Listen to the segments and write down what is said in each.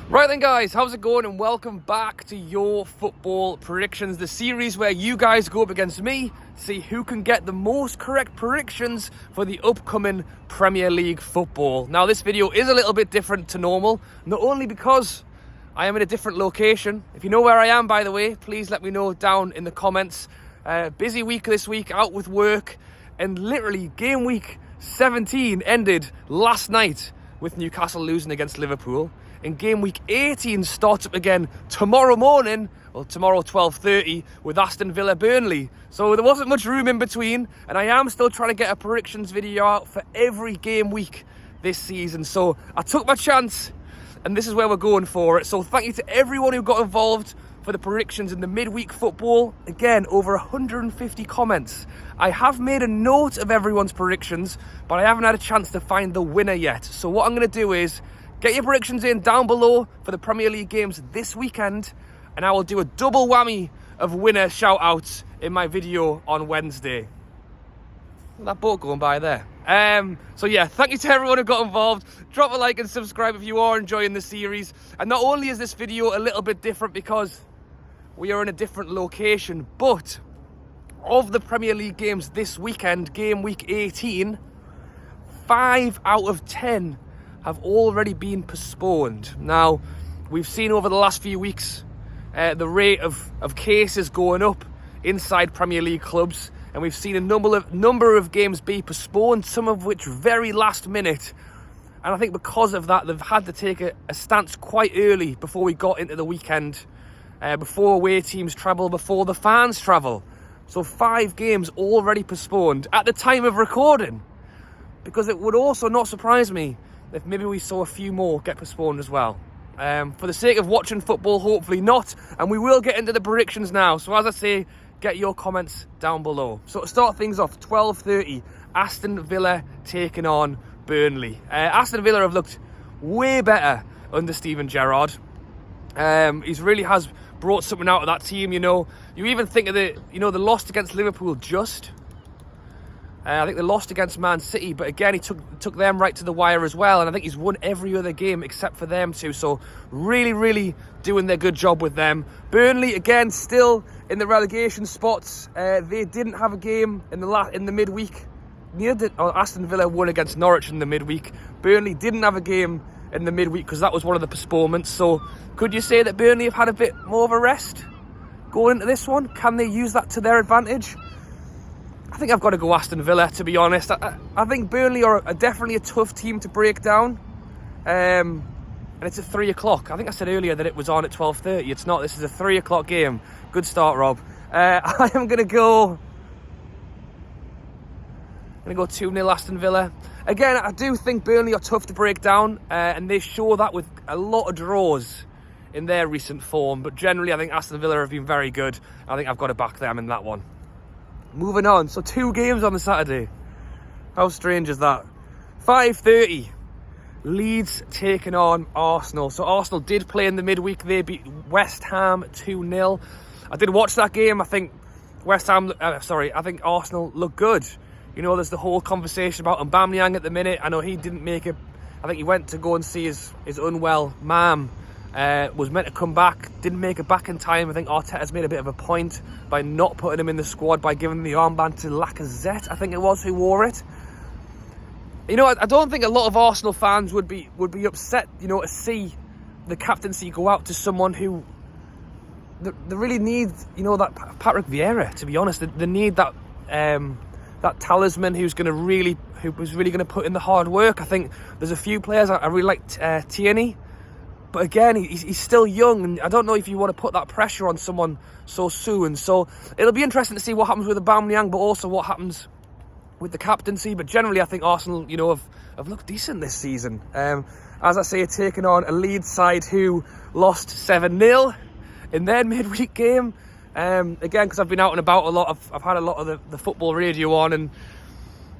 Right then guys, how's it going, and welcome back to your football predictions, the series where you guys go up against me to see who can get the most correct predictions for the upcoming Premier League football. Now this video is a little bit different to normal, not only because I am in a different location. If you know where I am, by the way, please let me know down in the comments. Busy week this week, out with work, and literally game week 17 ended last night with Newcastle losing against Liverpool. And game week 18 starts up again tomorrow morning, well tomorrow 12:30, with Aston Villa Burnley. So there wasn't much room in between, and I am still trying to get a predictions video out for every game week this season. So I took my chance, and this is where we're going for it. So thank you to everyone who got involved for the predictions in the midweek football. Again, over 150 comments. I have made a note of everyone's predictions, but I haven't had a chance to find the winner yet. So what I'm going to do is get your predictions in down below for the Premier League games this weekend, and I will do a double whammy of winner shout-outs in my video on Wednesday. That boat going by there. So yeah, thank you to everyone who got involved. Drop a like and subscribe if you are enjoying the series. And not only is this video a little bit different because we are in a different location, but of the Premier League games this weekend, game week 18, 5 out of 10 have already been postponed. Now, we've seen over the last few weeks the rate of cases going up inside Premier League clubs, and we've seen a number of games be postponed, some of which very last minute. And I think because of that, they've had to take a stance quite early before we got into the weekend, before away teams travel, before the fans travel. So 5 games already postponed at the time of recording, because it would also not surprise me if maybe we saw a few more get postponed as well. For the sake of watching football, hopefully not. And we will get into the predictions now. So as I say, get your comments down below. So to start things off, 12:30, Aston Villa taking on Burnley. Aston Villa have looked way better under Steven Gerrard. He really has brought something out of that team, you know. You even think of the loss against Liverpool just. I think they lost against Man City, but again, he took them right to the wire as well. And I think he's won every other game except for them two. So really doing their good job with them. Burnley, again, still in the relegation spots. They didn't have a game in the midweek. Neither did Aston Villa won against Norwich in the midweek. Burnley didn't have a game in the midweek because that was one of the postponements. So could you say that Burnley have had a bit more of a rest going into this one? Can they use that to their advantage? I think I've got to go Aston Villa, to be honest. I think Burnley are definitely a tough team to break down. And it's at 3 o'clock. I think I said earlier that it was on at 12:30. It's not. This is a 3 o'clock game. Good start, Rob. I am going to go 2-0 Aston Villa. Again, I do think Burnley are tough to break down. And they show that with a lot of draws in their recent form. But generally, I think Aston Villa have been very good. I think I've got to back them in that one. Moving on, so 2 games on the Saturday. How strange is that? 5:30, Leeds taking on Arsenal. So Arsenal did play in the midweek. They beat West Ham 2-0. I did watch that game. I think I think Arsenal look good. You know, there's the whole conversation about Aubameyang at the minute. I know he didn't make it. I think he went to go and see his unwell mum. Was meant to come back, didn't make it back in time. I think Arteta's made a bit of a point by not putting him in the squad, by giving the armband to Lacazette, I think it was, who wore it. You know, I don't think a lot of Arsenal fans would be upset, you know, to see the captaincy go out to someone who they really need, you know, that Patrick Vieira, to be honest. They need that that talisman who's really going to put in the hard work. I think there's a few players I really like. Tierney. But again, he's still young, and I don't know if you want to put that pressure on someone so soon. So it'll be interesting to see what happens with Aubameyang, but also what happens with the captaincy. But generally, I think Arsenal, you know, have looked decent this season. As I say, taking on a Leeds side who lost 7-0 in their midweek game. Again, because I've been out and about a lot, I've had a lot of the football radio on, and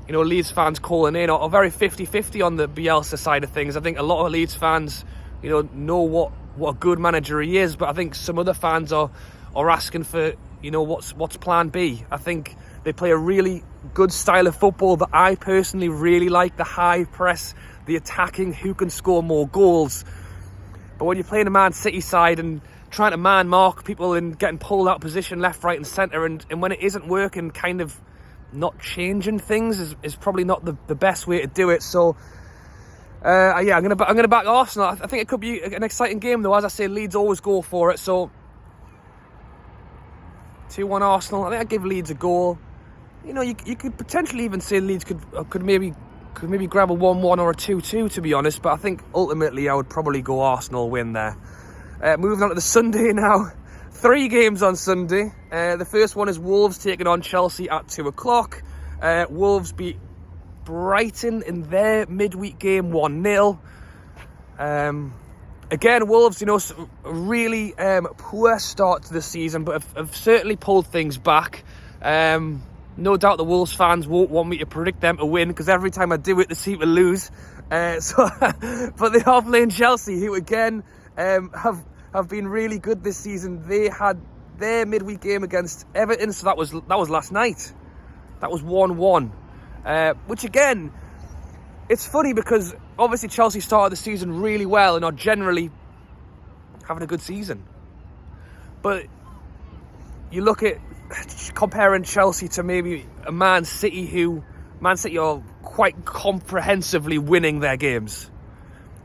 you know, Leeds fans calling in are very 50-50 on the Bielsa side of things. I think a lot of Leeds fans, you know what a good manager he is, but I think some other fans are asking for, you know, what's plan B. I think they play a really good style of football that I personally really like, the high press, the attacking, who can score more goals. But But when you're playing a Man City side and trying to man mark people and getting pulled out of position left, right and centre, and when it isn't working, kind of not changing things is probably not the best way to do it. So yeah, I'm gonna back Arsenal. I think it could be an exciting game though. As I say, Leeds always go for it. So 2-1 Arsenal. I think I'd give Leeds a goal. You know, you could potentially even say Leeds could maybe grab a 1-1 or a 2-2, to be honest. But I think ultimately I would probably go Arsenal win there. Moving on to the Sunday now. 3 games on Sunday. The first one is Wolves taking on Chelsea at 2 o'clock. Wolves beat Brighton in their midweek game 1-0. Again, Wolves, you know, a really poor start to the season, but have certainly pulled things back. No doubt the Wolves fans won't want me to predict them to win, because every time I do it, they seem to lose. But they are playing Chelsea, who again have been really good this season. They had their midweek game against Everton, so that was last night. That was 1-1. Which again, it's funny because obviously Chelsea started the season really well and are generally having a good season. But you look at comparing Chelsea to maybe a Man City are quite comprehensively winning their games.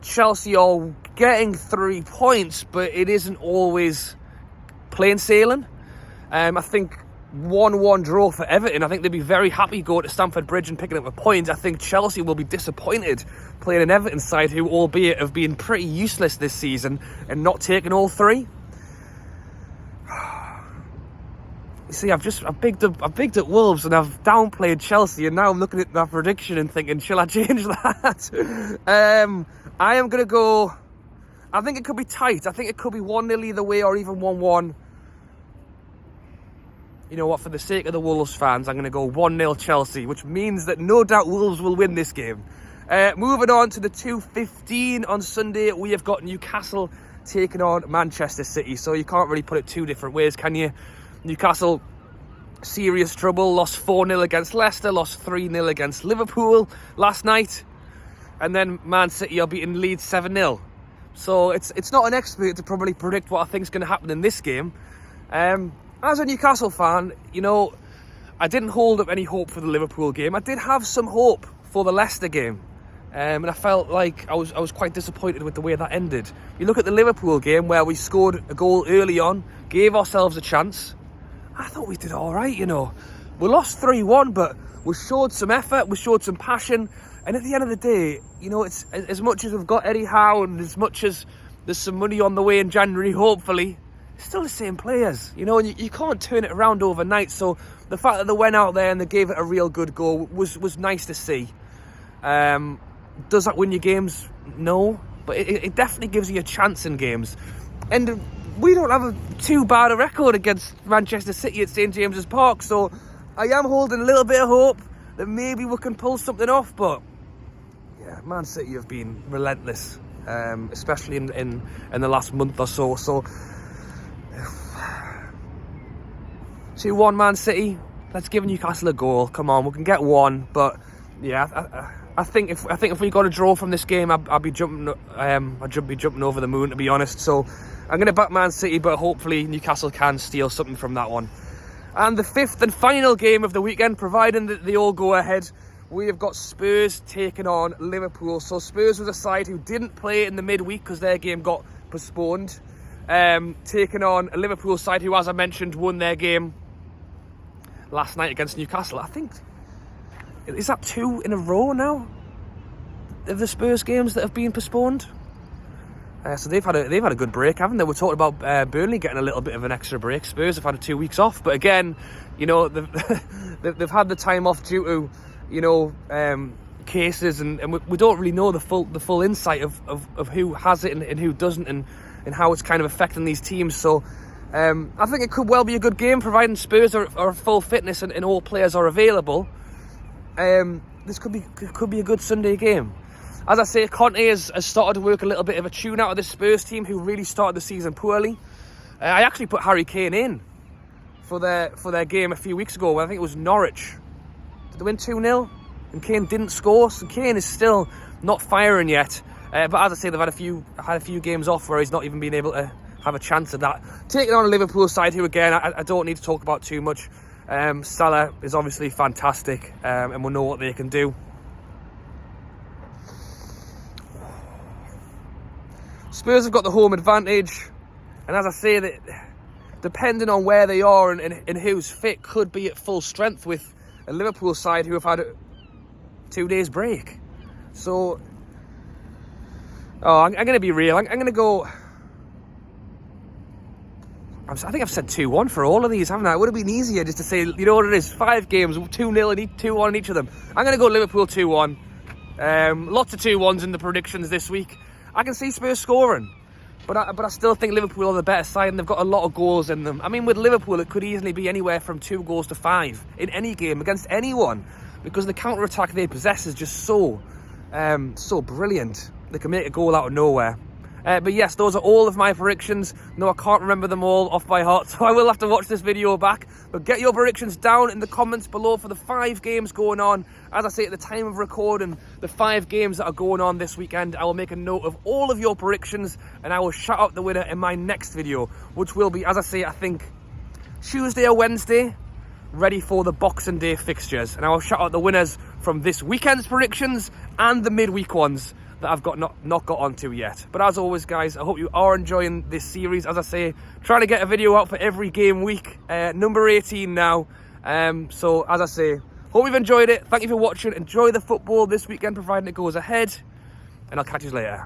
Chelsea are getting 3 points, but it isn't always plain sailing. I think 1-1 draw for Everton. I think they'd be very happy going to Stamford Bridge and picking up a point. I think Chelsea will be disappointed playing an Everton side who, albeit, have been pretty useless this season and not taking all 3. You see, I've bigged up Wolves and I've downplayed Chelsea, and now I'm looking at my prediction and thinking, shall I change that? I am going to go... I think it could be tight. I think it could be 1-0 either way, or even 1-1. You know what, for the sake of the Wolves fans, I'm going to go 1-0 Chelsea, which means that no doubt Wolves will win this game. Moving on to the 2:15 on Sunday, we have got Newcastle taking on Manchester City. So you can't really put it 2 different ways, can you? Newcastle, serious trouble, lost 4-0 against Leicester, lost 3-0 against Liverpool last night. And then Man City are beating Leeds 7-0. So it's not an expert to probably predict what I think is going to happen in this game. As a Newcastle fan, you know, I didn't hold up any hope for the Liverpool game. I did have some hope for the Leicester game. And I felt like I was quite disappointed with the way that ended. You look at the Liverpool game where we scored a goal early on, gave ourselves a chance. I thought we did all right, you know. We lost 3-1, but we showed some effort, we showed some passion. And at the end of the day, you know, it's as much as we've got Eddie Howe and as much as there's some money on the way in January, hopefully, it's still the same players, you know, and you can't turn it around overnight. So the fact that they went out there and they gave it a real good go was nice to see. Does that win your games? No, but it definitely gives you a chance in games. And we don't have too bad a record against Manchester City at St James's Park, so I am holding a little bit of hope that maybe we can pull something off. But yeah, Man City have been relentless, especially in the last month or so. So 2-1 Man City. Let's give Newcastle a goal. Come on, we can get one. But yeah, I think if we got a draw from this game, I'd be jumping over the moon, to be honest. So I'm going to back Man City, but hopefully Newcastle can steal something from that one. And the 5th and final game of the weekend, providing that they all go ahead, we have got Spurs taking on Liverpool. So Spurs was a side who didn't play in the midweek because their game got postponed. Taking on a Liverpool side who, as I mentioned, won their game last night against Newcastle. I think, is that 2 in a row now of the Spurs games that have been postponed? So they've had a good break, haven't they? We're talking about Burnley getting a little bit of an extra break. Spurs have had 2 weeks off, but again, you know, they've had the time off due to, you know, cases, and we don't really know the full insight of who has it and who doesn't, and how it's kind of affecting these teams. So I think it could well be a good game, providing Spurs are full fitness and all players are available. This could be a good Sunday game. As I say, Conte has started to work a little bit of a tune out of this Spurs team, who really started the season poorly. I actually put Harry Kane in for their game a few weeks ago. I think it was Norwich. Did they win 2-0? And Kane didn't score, so Kane is still not firing yet. But as I say, they've had a few games off where he's not even been able to have a chance at that. Taking on a Liverpool side who, again, I don't need to talk about too much. Salah is obviously fantastic, and we'll know what they can do. Spurs have got the home advantage, and as I say, that depending on where they are and who's fit, could be at full strength with a Liverpool side who have had a 2 days break. So, I'm going to be real. I'm going to go. I think I've said 2-1 for all of these, haven't I? It would have been easier just to say, you know what it is, 5 games, 2-0 and 2-1 in each of them. I'm going to go Liverpool 2-1. Lots of 2-1s in the predictions this week. I can see Spurs scoring, but I still think Liverpool are the better side, and they've got a lot of goals in them. I mean, with Liverpool, it could easily be anywhere from 2 goals to 5 in any game against anyone, because the counter-attack they possess is just so brilliant. They can make a goal out of nowhere. But yes, those are all of my predictions. No, I can't remember them all off by heart, so I will have to watch this video back. But get your predictions down in the comments below for the 5 games going on. As I say, at the time of recording, the 5 games that are going on this weekend, I will make a note of all of your predictions, and I will shout out the winner in my next video, which will be, as I say, I think Tuesday or Wednesday, ready for the Boxing Day fixtures. And I will shout out the winners from this weekend's predictions and the midweek ones that I've not got onto yet. But as always, guys, I hope you are enjoying this series. As I say, trying to get a video out for every game week. Number 18 now. So as I say, hope you've enjoyed it. Thank you for watching. Enjoy the football this weekend, providing it goes ahead. And I'll catch you later.